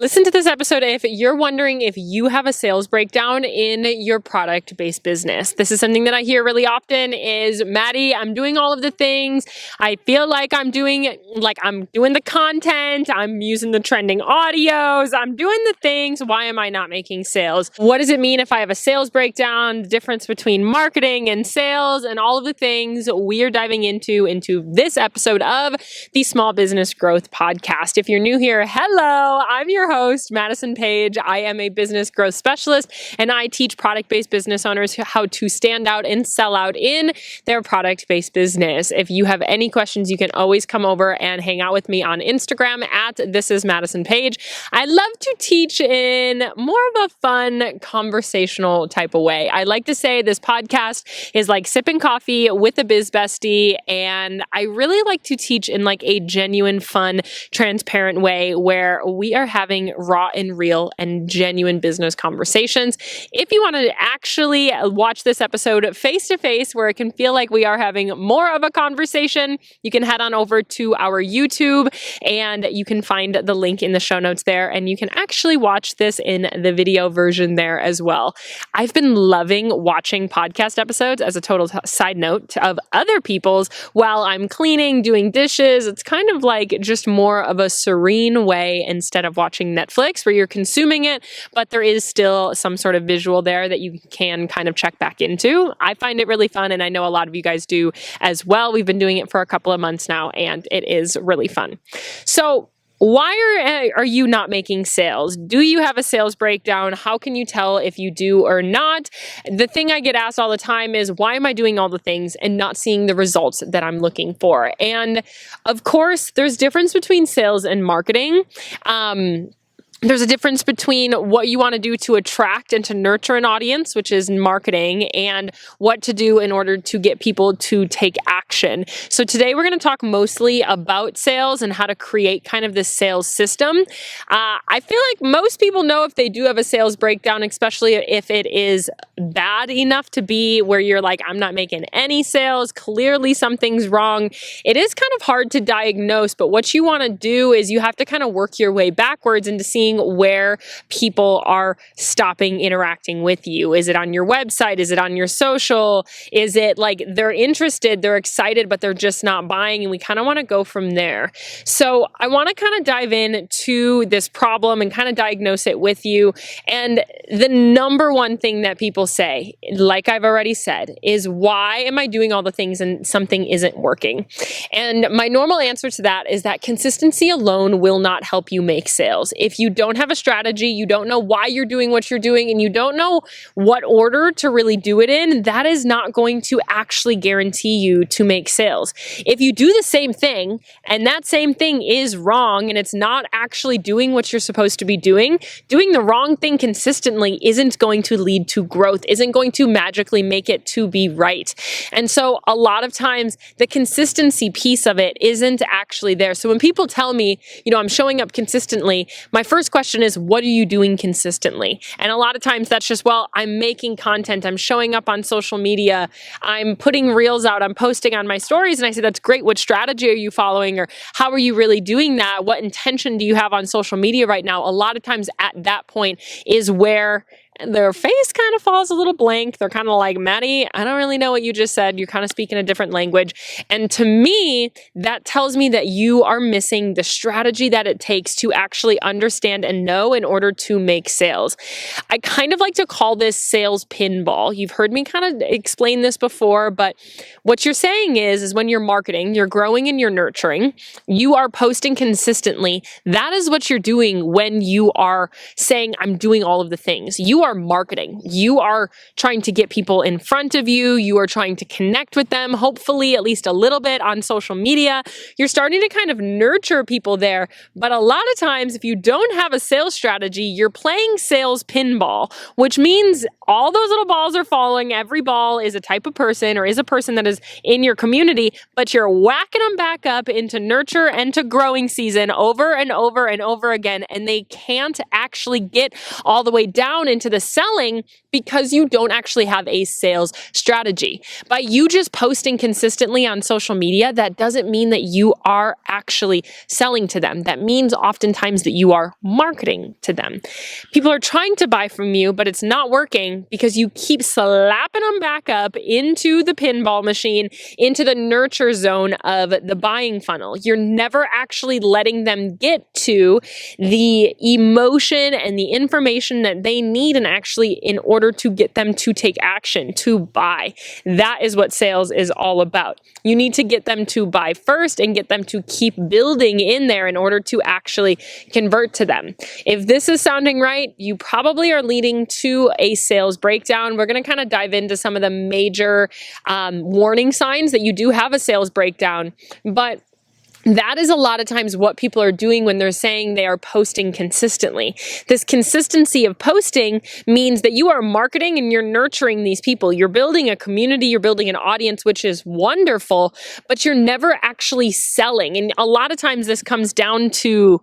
Listen to this episode if you're wondering if you have a sales breakdown in your product-based business. This is something that I hear really often is, Maddie, I'm doing all of the things. I feel like I'm doing the content. I'm using the trending audios. I'm doing the things. Why am I not making sales? What does it mean if I have a sales breakdown? The difference between marketing and sales and all of the things we are diving into this episode of the Small Business Growth Podcast. If you're new here, hello, I'm your host, Madison Page. I am a business growth specialist, and I teach product-based business owners how to stand out and sell out in their product-based business. If you have any questions, you can always come over and hang out with me on Instagram at This Is Madison Page. I love to teach in more of a fun, conversational type of way. I like to say this podcast is like sipping coffee with a biz bestie, and I really like to teach in like a genuine, fun, transparent way where we are having raw and real and genuine business conversations. If you want to actually watch this episode face to face where it can feel like we are having more of a conversation, you can head on over to our YouTube and you can find the link in the show notes there, and you can actually watch this in the video version there as well. I've been loving watching podcast episodes as a total side note of other people's while I'm cleaning, doing dishes. It's kind of like just more of a serene way instead of watching Netflix where you're consuming it, but there is still some sort of visual there that you can kind of check back into. I find it really fun, and I know a lot of you guys do as well. We've been doing it for a couple of months now, and it is really fun. So why are you not making sales? Do you have a sales breakdown? How can you tell if you do or not? The thing I get asked all the time is, why am I doing all the things and not seeing the results that I'm looking for? And of course, there's difference between sales and marketing. There's a difference between what you want to do to attract and to nurture an audience, which is marketing, and what to do in order to get people to take action. So today we're going to talk mostly about sales and how to create kind of this sales system. I feel like most people know if they do have a sales breakdown, especially if it is bad enough to be where you're like, I'm not making any sales. Clearly something's wrong. It is kind of hard to diagnose, but what you want to do is you have to kind of work your way backwards into seeing where people are stopping interacting with you. Is it on your website? Is it on your social? Is it like they're interested, they're excited, but they're just not buying? And we kind of want to go from there. So I want to kind of dive into this problem and kind of diagnose it with you. And the number one thing that people say, like I've already said, is, why am I doing all the things and something isn't working? And my normal answer to that is that consistency alone will not help you make sales. If you don't have a strategy, you don't know why you're doing what you're doing, and you don't know what order to really do it in, that is not going to actually guarantee you to make sales. If you do the same thing and that same thing is wrong and it's not actually doing what you're supposed to be doing the wrong thing consistently isn't going to lead to growth, isn't going to magically make it to be right. And so a lot of times the consistency piece of it isn't actually there. So when people tell me, I'm showing up consistently, my first question is, what are you doing consistently? And a lot of times that's just, well, I'm making content, I'm showing up on social media, I'm putting reels out, I'm posting on my stories. And I say, that's great. What strategy are you following? Or how are you really doing that? What intention do you have on social media right now? A lot of times at that point is where their face kind of falls a little blank. They're kind of like, Maddie, I don't really know what you just said. You're kind of speaking a different language. And to me, that tells me that you are missing the strategy that it takes to actually understand and know in order to make sales. I kind of like to call this sales pinball. You've heard me kind of explain this before, but what you're saying is when you're marketing, you're growing and you're nurturing, you are posting consistently. That is what you're doing when you are saying, I'm doing all of the things. You are marketing. You are trying to get people in front of you. You are trying to connect with them, hopefully at least a little bit on social media. You're starting to kind of nurture people there. But a lot of times, if you don't have a sales strategy, you're playing sales pinball, which means all those little balls are falling. Every ball is a type of person or is a person that is in your community, but you're whacking them back up into nurture and to growing season over and over and over again. And they can't actually get all the way down into into the selling because you don't actually have a sales strategy. By you just posting consistently on social media, that doesn't mean that you are actually selling to them. That means oftentimes that you are marketing to them. People are trying to buy from you, but it's not working because you keep slapping them back up into the pinball machine, into the nurture zone of the buying funnel. You're never actually letting them get to the emotion and the information that they need, and actually in order to get them to take action, to buy. That is what sales is all about. You need to get them to buy first and get them to keep building in there in order to actually convert to them. If this is sounding right, you probably are leading to a sales breakdown. We're going to kind of dive into some of the major warning signs that you do have a sales breakdown, but that is a lot of times what people are doing when they're saying they are posting consistently. This consistency of posting means that you are marketing and you're nurturing these people. You're building a community, you're building an audience, which is wonderful, but you're never actually selling. And a lot of times this comes down to,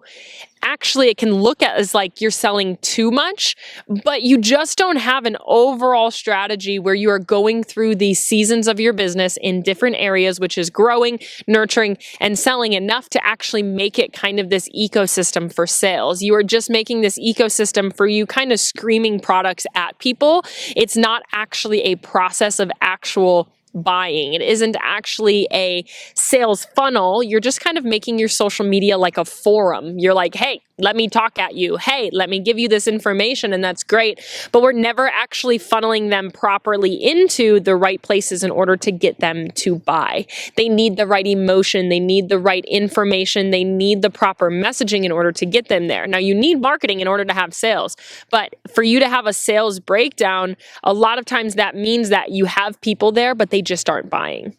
actually, it can look at as like you're selling too much, but you just don't have an overall strategy where you are going through these seasons of your business in different areas, which is growing, nurturing, and selling enough to actually make it kind of this ecosystem for sales. You are just making this ecosystem for you kind of screaming products at people. It's not actually a process of actual buying. It isn't actually a sales funnel. You're just kind of making your social media like a forum. You're like, hey, let me talk at you. Hey, let me give you this information, and that's great. But we're never actually funneling them properly into the right places in order to get them to buy. They need the right emotion. They need the right information. They need the proper messaging in order to get them there. Now, you need marketing in order to have sales. But for you to have a sales breakdown, a lot of times that means that you have people there, but they just aren't buying.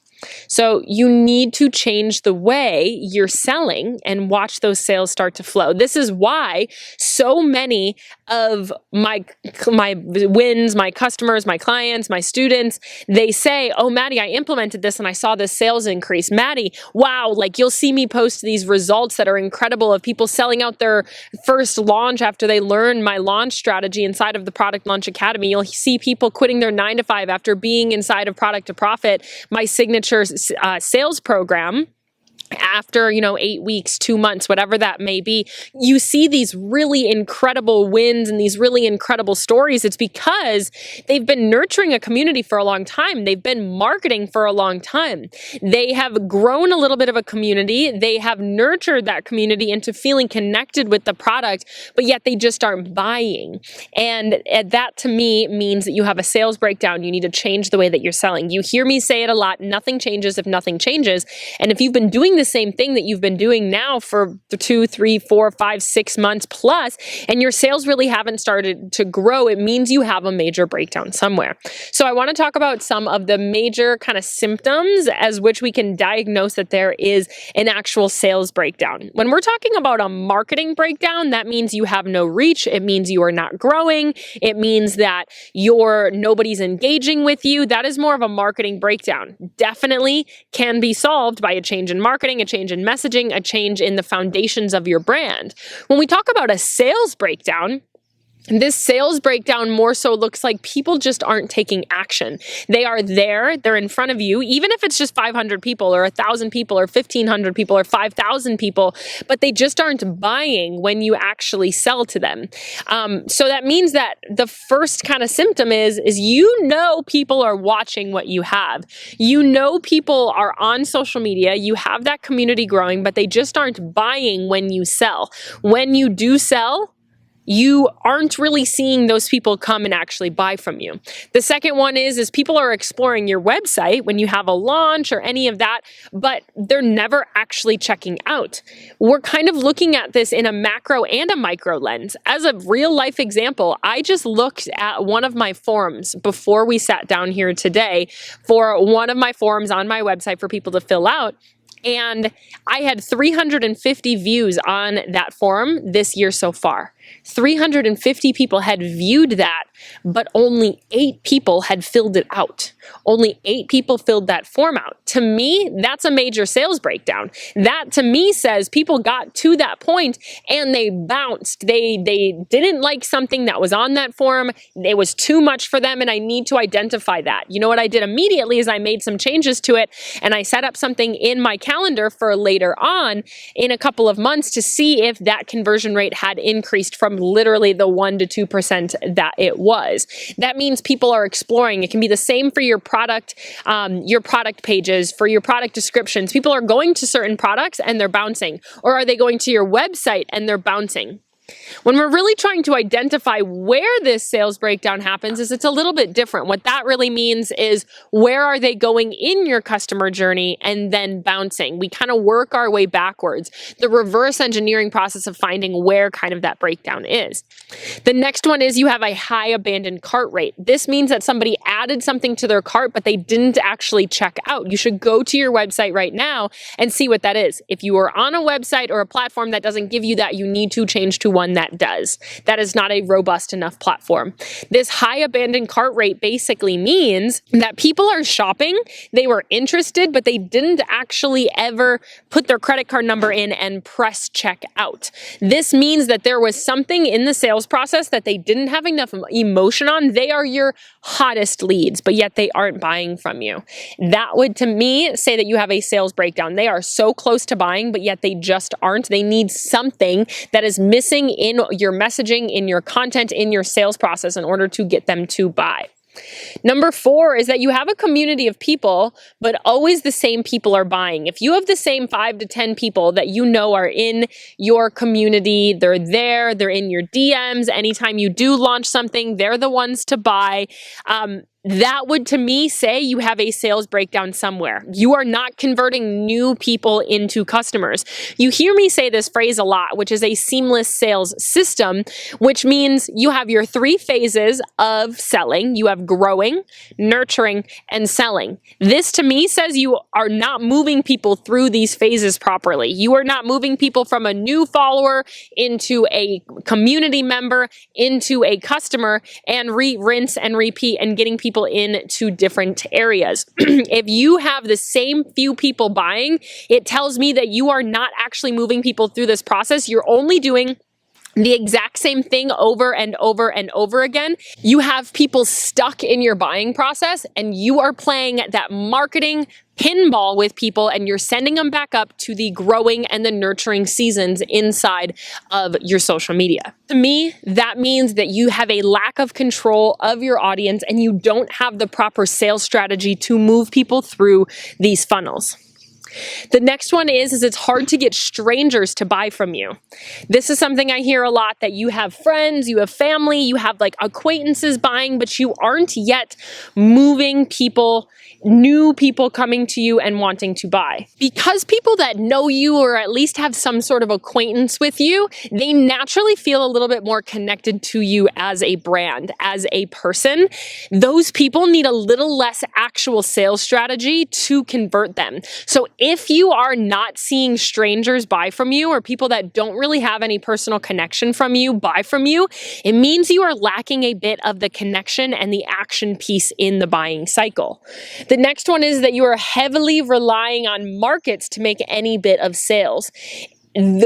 So you need to change the way you're selling and watch those sales start to flow. This is why so many of my wins, my customers, my clients, my students, they say, oh, Maddie, I implemented this and I saw this sales increase. Maddie, wow, like you'll see me post these results that are incredible of people selling out their first launch after they learn my launch strategy inside of the Product Launch Academy. You'll see people quitting their 9-to-5 after being inside of Product to Profit, my signature sales program. After, 8 weeks, 2 months, whatever that may be, you see these really incredible wins and these really incredible stories. It's because they've been nurturing a community for a long time. They've been marketing for a long time. They have grown a little bit of a community. They have nurtured that community into feeling connected with the product, but yet they just aren't buying. And that to me means that you have a sales breakdown. You need to change the way that you're selling. You hear me say it a lot. Nothing changes if nothing changes. And if you've been doing the same thing that you've been doing now for 2, 3, 4, 5, 6 months plus, and your sales really haven't started to grow, it means you have a major breakdown somewhere. So I want to talk about some of the major kind of symptoms as which we can diagnose that there is an actual sales breakdown. When we're talking about a marketing breakdown, that means you have no reach. It means you are not growing. It means that nobody's engaging with you. That is more of a marketing breakdown. Definitely can be solved by a change in marketing, a change in messaging, a change in the foundations of your brand. When we talk about a sales breakdown, this sales breakdown more so looks like people just aren't taking action. They are there, they're in front of you, even if it's just 500 people or 1,000 people or 1,500 people or 5,000 people, but they just aren't buying when you actually sell to them. So that means that the first kind of symptom is people are watching what you have. People are on social media, you have that community growing, but they just aren't buying when you sell. When you do sell, you aren't really seeing those people come and actually buy from you. The second one is people are exploring your website when you have a launch or any of that, but they're never actually checking out. We're kind of looking at this in a macro and a micro lens. As a real life example, I just looked at one of my forums before we sat down here today for one of my forums on my website for people to fill out. And I had 350 views on that forum this year so far. 350 people had viewed that, but only 8 people had filled it out. Only 8 people filled that form out. To me, that's a major sales breakdown. That to me says people got to that point and they bounced. They didn't like something that was on that form. It was too much for them, and I need to identify that. You know what I did immediately is I made some changes to it, and I set up something in my calendar for later on in a couple of months to see if that conversion rate had increased from literally the 1 to 2% that it was. That means people are exploring. It can be the same for your product pages, for your product descriptions. People are going to certain products and they're bouncing, or are they going to your website and they're bouncing? When we're really trying to identify where this sales breakdown happens, is it's a little bit different. What that really means is where are they going in your customer journey and then bouncing. We kind of work our way backwards. The reverse engineering process of finding where kind of that breakdown is. The next one is you have a high abandoned cart rate. This means that somebody added something to their cart, but they didn't actually check out. You should go to your website right now and see what that is. If you are on a website or a platform that doesn't give you that, you need to change to one that does. That is not a robust enough platform. This high abandoned cart rate basically means that people are shopping, they were interested, but they didn't actually ever put their credit card number in and press check out. This means that there was something in the sales process that they didn't have enough emotion on. They are your hottest leads, but yet they aren't buying from you. That would, to me, say that you have a sales breakdown. They are so close to buying, but yet they just aren't. They need something that is missing in your messaging, in your content, in your sales process in order to get them to buy. Number 4 is that you have a community of people, but always the same people are buying. If you have the same 5 to 10 people that you know are in your community, they're there, they're in your DMs, anytime you do launch something, they're the ones to buy. That would, to me, say you have a sales breakdown somewhere. You are not converting new people into customers. You hear me say this phrase a lot, which is a seamless sales system, which means you have your 3 phases of selling. You have growing, nurturing, and selling. This, to me, says you are not moving people through these phases properly. You are not moving people from a new follower into a community member, into a customer, and rinse and repeat and getting people into different areas. If you have the same few people buying, it tells me that you are not actually moving people through this process. You're only doing the exact same thing over and over and over again. You have people stuck in your buying process, and you are playing that marketing pinball with people, and you're sending them back up to the growing and the nurturing seasons inside of your social media. To me, that means that you have a lack of control of your audience and you don't have the proper sales strategy to move people through these funnels. The next one is it's hard to get strangers to buy from you. This is something I hear a lot, that you have friends, you have family, you have like acquaintances buying, but you aren't yet moving people, new people coming to you and wanting to buy. Because people that know you or at least have some sort of acquaintance with you, they naturally feel a little bit more connected to you as a brand, as a person. Those people need a little less actual sales strategy to convert them. So if you are not seeing strangers buy from you, or people that don't really have any personal connection from you buy from you, it means you are lacking a bit of the connection and the action piece in the buying cycle. The next one is that you are heavily relying on markets to make any bit of sales.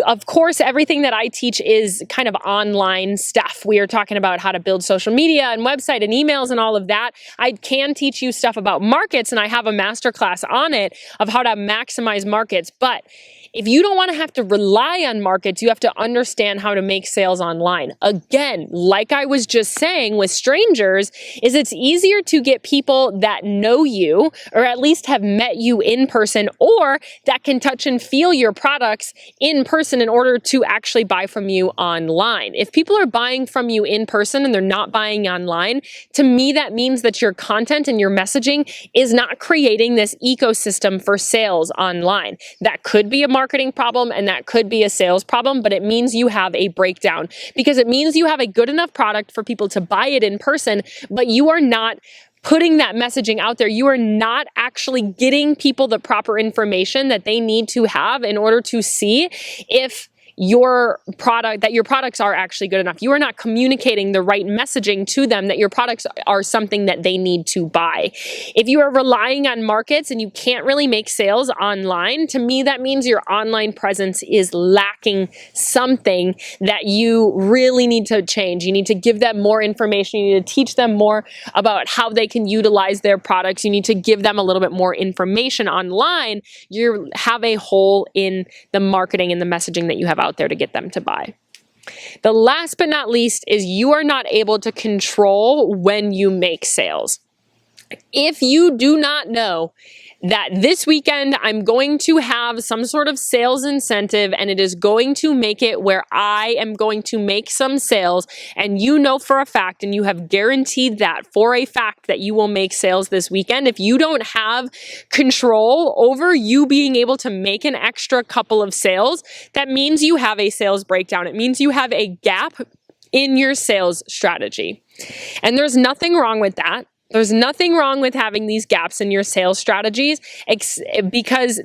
Of course, everything that I teach is kind of online stuff. We are talking about how to build social media and website and emails and all of that. I can teach you stuff about markets, and I have a masterclass on it of how to maximize markets. But if you don't want to have to rely on markets, you have to understand how to make sales online. Again, like I was just saying with strangers, is it's easier to get people that know you, or at least have met you in person, or that can touch and feel your products in person in order to actually buy from you online. If people are buying from you in person and they're not buying online, to me that means that your content and your messaging is not creating this ecosystem for sales online. That could be a marketing problem and that could be a sales problem, but it means you have a breakdown, because it means you have a good enough product for people to buy it in person, but you are not putting that messaging out there. You are not actually getting people the proper information that they need to have in order to see if your products are actually good enough. You are not communicating the right messaging to them that your products are something that they need to buy. If you are relying on markets and you can't really make sales online, to me, that means your online presence is lacking something that you really need to change. You need to give them more information. You need to teach them more about how they can utilize their products. You need to give them a little bit more information online. You have a hole in the marketing and the messaging that you have out there to get them to buy. The last but not least is you are not able to control when you make sales. If you do not know that this weekend I'm going to have some sort of sales incentive and it is going to make it where I am going to make some sales, and you know for a fact and you have guaranteed that for a fact that you will make sales this weekend, if you don't have control over you being able to make an extra couple of sales, that means you have a sales breakdown. It means you have a gap in your sales strategy. And there's nothing wrong with that. There's nothing wrong with having these gaps in your sales strategies because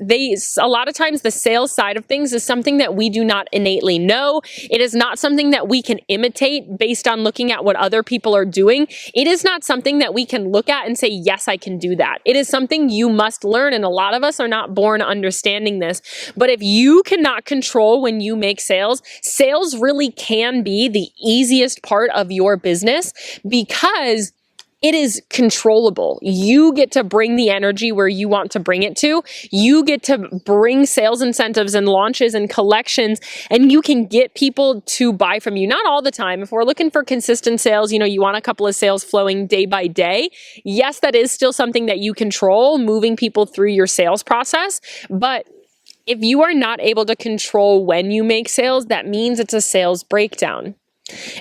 a lot of times the sales side of things is something that we do not innately know. It is not something that we can imitate based on looking at what other people are doing. It is not something that we can look at and say, yes, I can do that. It is something you must learn, and a lot of us are not born understanding this. But if you cannot control when you make sales, sales really can be the easiest part of your business because it is controllable. You get to bring the energy where you want to bring it to. You get to bring sales incentives and launches and collections, and you can get people to buy from you. Not all the time. If we're looking for consistent sales, you want a couple of sales flowing day by day. Yes, that is still something that you control, moving people through your sales process. But if you are not able to control when you make sales, that means it's a sales breakdown.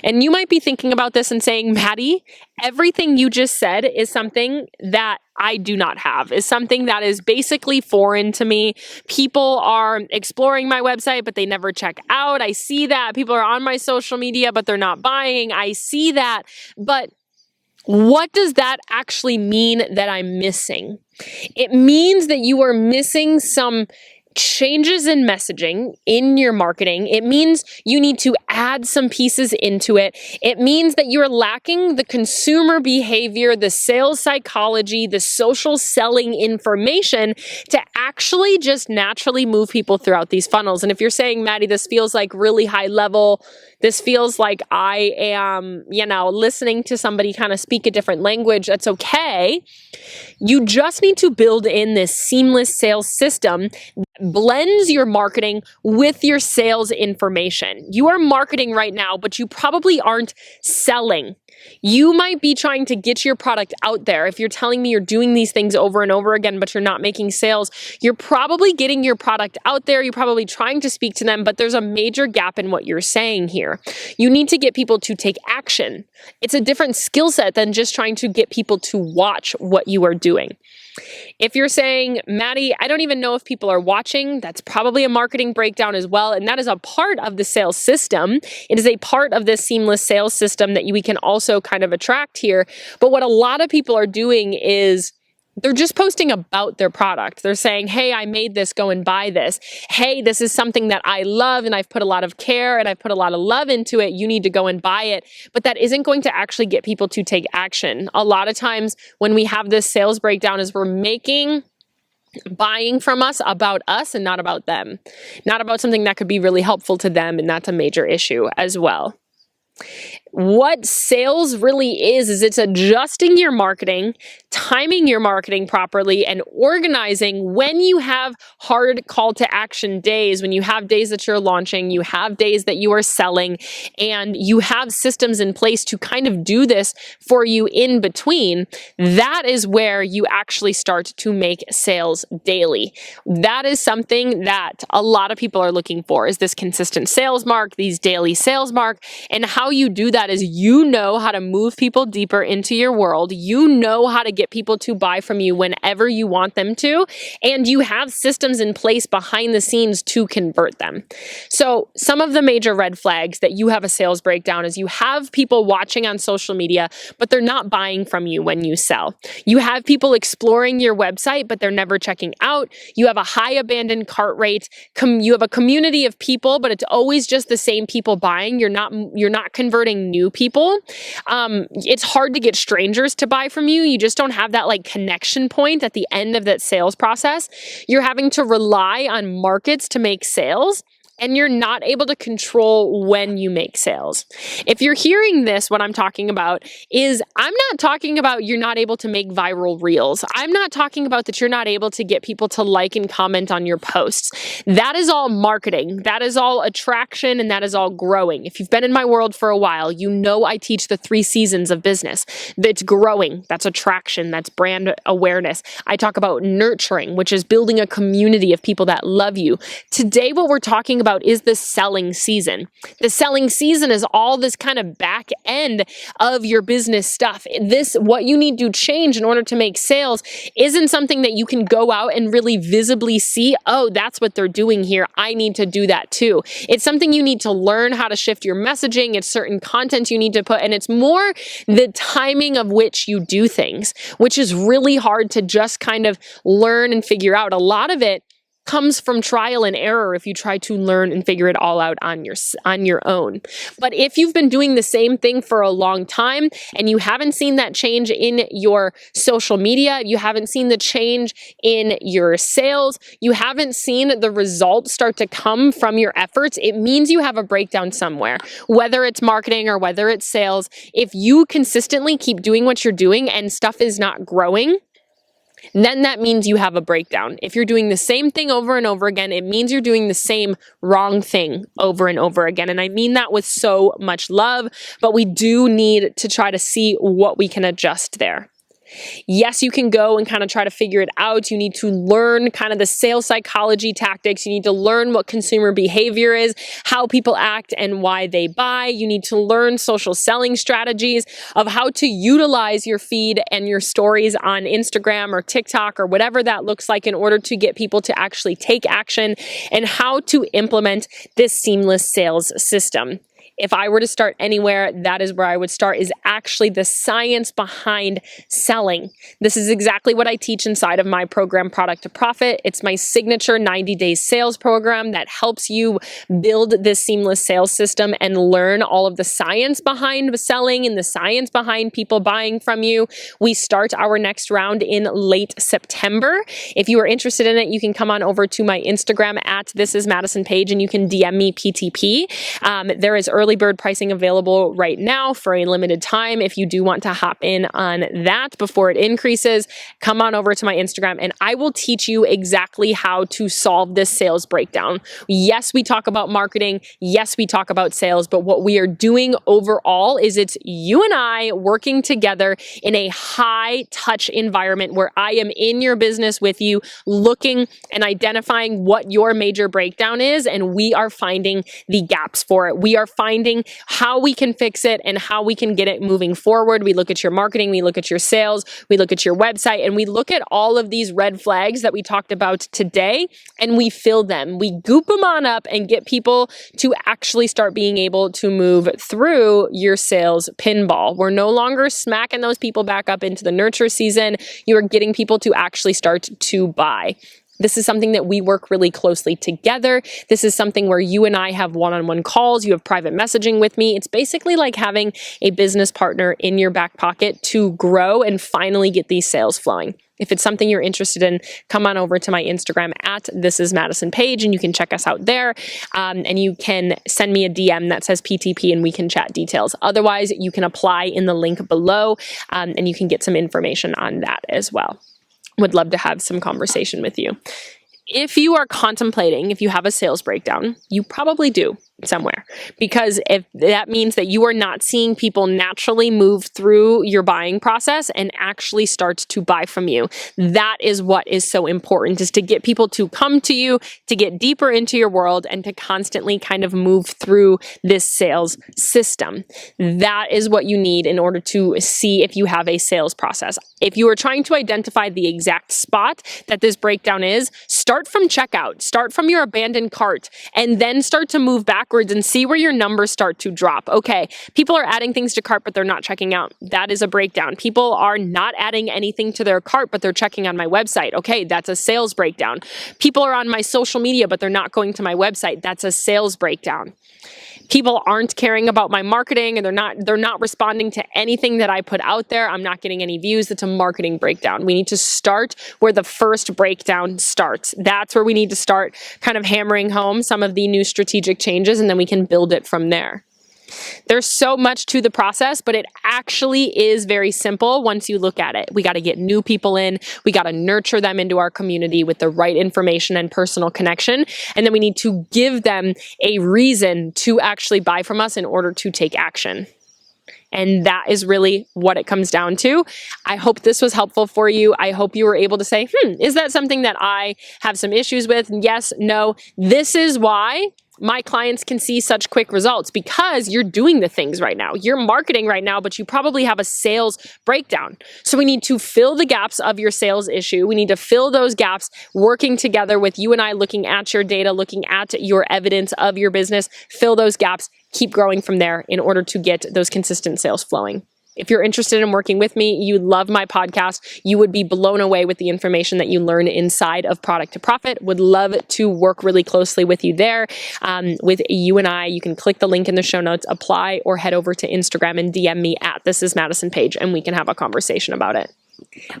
And you might be thinking about this and saying, Maddie, everything you just said is something that I do not have, is something that is basically foreign to me. People are exploring my website, but they never check out. I see that. People are on my social media, but they're not buying. I see that. But what does that actually mean that I'm missing? It means that you are missing some changes in messaging in your marketing. It means you need to add some pieces into it. It means that you're lacking the consumer behavior, the sales psychology, the social selling information to actually just naturally move people throughout these funnels. And if you're saying, Maddie, this feels like really high level, this feels like I am, listening to somebody kind of speak a different language, that's okay. You just need to build in this seamless sales system that blends your marketing with your sales information. You are marketing right now, but you probably aren't selling. You might be trying to get your product out there. If you're telling me you're doing these things over and over again, but you're not making sales, you're probably getting your product out there. You're probably trying to speak to them, but there's a major gap in what you're saying here. You need to get people to take action. It's a different skill set than just trying to get people to watch what you are doing. If you're saying, Maddie, I don't even know if people are watching, that's probably a marketing breakdown as well. And that is a part of the sales system. It is a part of this seamless sales system that we can also kind of attract here. But what a lot of people are doing is they're just posting about their product. They're saying, hey, I made this, go and buy this. Hey, this is something that I love and I've put a lot of care and I've put a lot of love into it. You need to go and buy it. But that isn't going to actually get people to take action. A lot of times when we have this sales breakdown is we're making buying from us about us and not about them, not about something that could be really helpful to them. And that's a major issue as well. What sales really is it's adjusting your marketing, timing your marketing properly, and organizing when you have hard call to action days, when you have days that you're launching, you have days that you are selling, and you have systems in place to kind of do this for you in between. That is where you actually start to make sales daily. That is something that a lot of people are looking for, is this consistent sales mark, these daily sales mark, and how you do that that is you know how to move people deeper into your world. You know how to get people to buy from you whenever you want them to, and you have systems in place behind the scenes to convert them. So some of the major red flags that you have a sales breakdown is you have people watching on social media, but they're not buying from you when you sell. You have people exploring your website, but they're never checking out. You have a high abandoned cart rate. You have a community of people, but it's always just the same people buying. You're not converting new people. It's hard to get strangers to buy from you. You just don't have that like connection point at the end of that sales process. You're having to rely on markets to make sales, and you're not able to control when you make sales. If you're hearing this, what I'm talking about is I'm not talking about you're not able to make viral reels. I'm not talking about that you're not able to get people to like and comment on your posts. That is all marketing. That is all attraction, and that is all growing. If you've been in my world for a while, you know I teach the 3 seasons of business. That's growing, that's attraction, that's brand awareness. I talk about nurturing, which is building a community of people that love you. Today, what we're talking about is the selling season. The selling season is all this kind of back end of your business stuff. What you need to change in order to make sales isn't something that you can go out and really visibly see, oh, that's what they're doing here. I need to do that too. It's something you need to learn how to shift your messaging. It's certain content you need to put, and it's more the timing of which you do things, which is really hard to just kind of learn and figure out. A lot of it comes from trial and error if you try to learn and figure it all out on your own. But if you've been doing the same thing for a long time and you haven't seen that change in your social media, you haven't seen the change in your sales, you haven't seen the results start to come from your efforts, it means you have a breakdown somewhere. Whether it's marketing or whether it's sales, if you consistently keep doing what you're doing and stuff is not growing, then that means you have a breakdown. If you're doing the same thing over and over again, it means you're doing the same wrong thing over and over again. And I mean that with so much love, but we do need to try to see what we can adjust there. Yes, you can go and kind of try to figure it out. You need to learn kind of the sales psychology tactics. You need to learn what consumer behavior is, how people act and why they buy. You need to learn social selling strategies of how to utilize your feed and your stories on Instagram or TikTok or whatever that looks like in order to get people to actually take action, and how to implement this seamless sales system. If I were to start anywhere, that is where I would start, is actually the science behind selling. This is exactly what I teach inside of my program, Product to Profit. It's my signature 90-day sales program that helps you build this seamless sales system and learn all of the science behind selling and the science behind people buying from you. We start our next round in late September. If you are interested in it, you can come on over to my Instagram at This Is Madison Page, and you can DM me PTP. There is early bird pricing available right now for a limited time. If you do want to hop in on that before it increases, come on over to my Instagram and I will teach you exactly how to solve this sales breakdown. Yes, we talk about marketing. Yes, we talk about sales, but what we are doing overall is it's you and I working together in a high touch environment where I am in your business with you, looking and identifying what your major breakdown is, and we are finding the gaps for it. We are finding how we can fix it and how we can get it moving forward. We look at your marketing, we look at your sales, we look at your website, and we look at all of these red flags that we talked about today, and we fill them. We goop them on up and get people to actually start being able to move through your sales pinball. We're no longer smacking those people back up into the nurture season. You are getting people to actually start to buy. This is something that we work really closely together. This is something where you and I have one-on-one calls. You have private messaging with me. It's basically like having a business partner in your back pocket to grow and finally get these sales flowing. If it's something you're interested in, come on over to my Instagram at This Is Madison Page, and you can check us out there. And you can send me a DM that says PTP and we can chat details. Otherwise, you can apply in the link below, and you can get some information on that as well. Would love to have some conversation with you. If you are contemplating, if you have a sales breakdown, you probably do. somewhere, because if that means that you are not seeing people naturally move through your buying process and actually start to buy from you. That is what is so important, is to get people to come to you, to get deeper into your world, and to constantly kind of move through this sales system. That is what you need in order to see if you have a sales process. If you are trying to identify the exact spot that this breakdown is, start from checkout, start from your abandoned cart, and then start to move backwards and see where your numbers start to drop. Okay, people are adding things to cart, but they're not checking out. That is a breakdown. People are not adding anything to their cart, but they're checking on my website. Okay, that's a sales breakdown. People are on my social media, but they're not going to my website. That's a sales breakdown. People aren't caring about my marketing, and they're not responding to anything that I put out there. I'm not getting any views. It's a marketing breakdown. We need to start where the first breakdown starts. That's where we need to start kind of hammering home some of the new strategic changes, and then we can build it from there. There's so much to the process, but it actually is very simple once you look at it. We got to get new people in. We got to nurture them into our community with the right information and personal connection. And then we need to give them a reason to actually buy from us in order to take action. And that is really what it comes down to. I hope this was helpful for you. I hope you were able to say, is that something that I have some issues with? Yes, no. This is why my clients can see such quick results, because you're doing the things right now. You're marketing right now, but you probably have a sales breakdown. So we need to fill the gaps of your sales issue. We need to fill those gaps working together with you and I, looking at your data, looking at your evidence of your business, fill those gaps, keep growing from there in order to get those consistent sales flowing. If you're interested in working with me, you love my podcast, you would be blown away with the information that you learn inside of Product to Profit. Would love to work really closely with you there. With you and I, you can click the link in the show notes, apply, or head over to Instagram and DM me at This Is Madison Page, and we can have a conversation about it.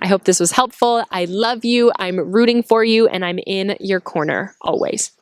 I hope this was helpful. I love you. I'm rooting for you, and I'm in your corner always.